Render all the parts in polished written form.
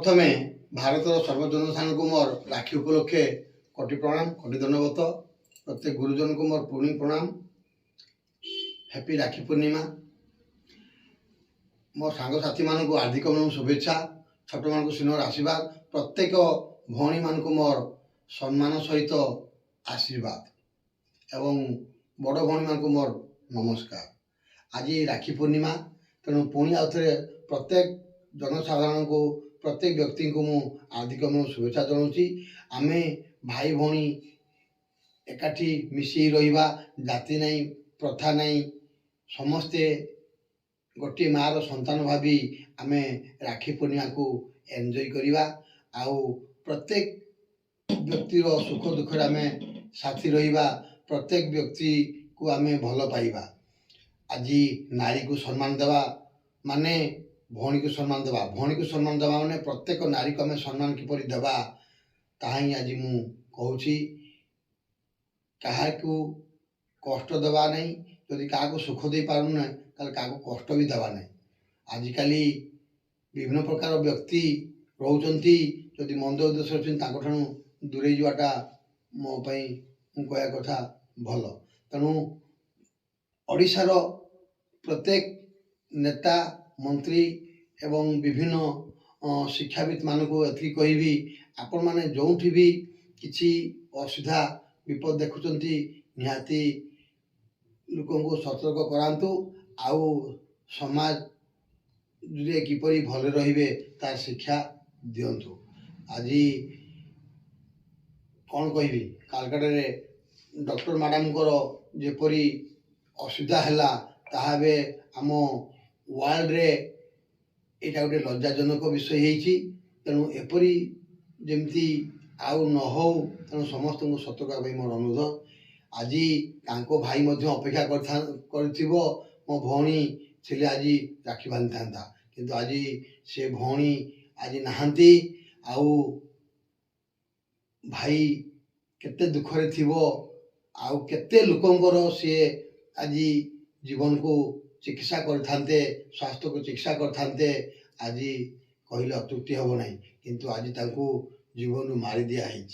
सर्वप्रथमे भारतर सर्वजनसाधारण को मोर राखी उपलक्षे कोटि प्रणाम कोटि धन्यवाद। प्रत्येक गुरुजन को मोर पुणी प्रणाम। हैप्पी राखी पूर्णिमा। मो सांगसाथी मान को हार्दिक शुभेच्छा। छोट मान को स्नेहर आशीर्वाद। प्रत्येक भौणी मान को मोर सम्मान सहित आशीर्वाद एवं बड़ भौणी मान को मोर नमस्कार। आज राखी पूर्णिमा तेणु पुणी आउ थे प्रत्येक जनसाधारण को प्रत्येक व्यक्ति को मु हार्दिक शुभेच्छा जनाऊँगी। आमे भाई भौणी एकाठी मिसी रहिबा, जाति नहीं प्रथा नहीं, समस्ते गोटे मार संतान भावी आमे राखी पूर्णिमा को एंजॉय करिबा। आउ प्रत्येक व्यक्तिर सुख दुख आमे साथी रहिबा, प्रत्येक व्यक्ति को आमे भल पाइबा। आज नारी को सम्मान देवा माने भौणी को सम्मान देवा, भौणी को सम्मान देवा माने प्रत्येक नारी को आमे सम्मान किपरि देवा ताहा ही आज मु कहूची। काहाकू कष्ट देवा नहीं, यदि क्या सुख दे पारू ना ताले क्या कष्ट भी देवा नहीं। आजिकल विभिन्न प्रकार व्यक्ति रोचंती यदि मंद उद्देश्य अच्छी दूरे जावाटा मो पई कहया कथा भल। तेणु ओडिशार प्रत्येक नेता मंत्री एवं विभिन्न शिक्षाविद मान को एति कहबी, आपण माने जोठी भी किसी असुविधा विपद देखुचंती निहाती लोकों को सतर्क करांतु। आउ समाज रे किपरि भले रहिबे तार शिक्षा दियंतु। आज कौन कहबी कालकाटा रे डॉक्टर मैडम को जेपरी असुविधा हैला ताहाबे आम वर्ल्ड रे एटा गोटे लज्जाजनक विषय हेछि। तेणु एपरी जेमती आउ न हो, तेणु समस्त को सतर्क भाई मोर अनुरोध। आज तांको भाई मध्य अपेक्षा करथिबो मो भौणी छिले आज राखी बांधि था, किंतु आज से भौणी आज नहांती। आउ भाई केते दुख रे थिबो, आउ केते लोकंकर से आज जीवन को चिकित्सा करथांते, स्वास्थ्य को चिकित्सा करथांते। आज कहले अत्युक्ति हम नहीं, किंतु आज तांको जीवन मारी दिया है।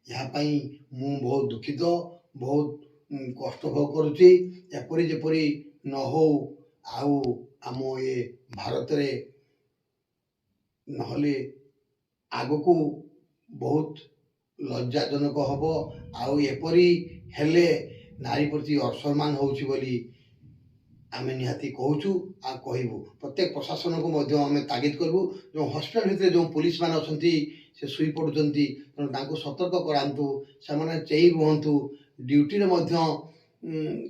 यहाँ मु बहुत दुखित, बहुत कष्ट भोग करुच्ची। एपरी जेपरी न हो आउ आम ये भारत रे नहले आग को बहुत लज्जाजनक हम। आउ एपरी हेले नारी प्रति असम्मान होउछि बोली आमे निहाती कहूचु आ कहबू। प्रत्येक प्रशासन को मध्य आमे तागिद करबू। जो हॉस्पिटल भितर जो पुलिस मान अछंती से सुई पड़ुचंती, तेणु तांको सतर्क करांतु। से चेई रुहंतु। ड्यूटी रे मध्य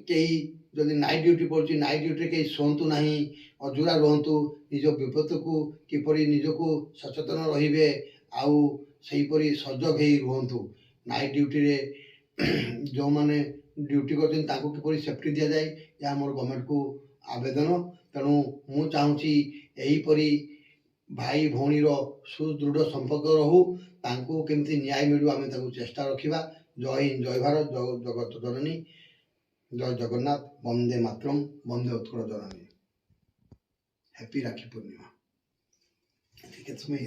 कई जदि नाइट ड्यूटी पड़ुची, नाइट ड्यूटी कई सोंतु नहीं, अजुरा रुहंतु। निज विपद को किपरि निजको सचेतन रहिबे, आउ सेहीपरि सजग हेई रुहंतु। नाइट ड्यूटी रे जो माने ड्यूटी करते किपरि सेफ्टी दि जाए, या मोर गवर्नमेंट को आवेदन। तेणु मु चाहूँगी यहीपरि भाई भौणीर सुदृढ़ संपर्क रहू, तांको केमती न्याय मिलू आमे ताको चेष्टा रखिबा। जय हिंद, जय भारत, जय जगत जननी, जय जगन्नाथ, वंदे मातरम, वंदे उत्कल जननी। हैप्पी राखी पूर्णिमा। ठीक है, तुम्हें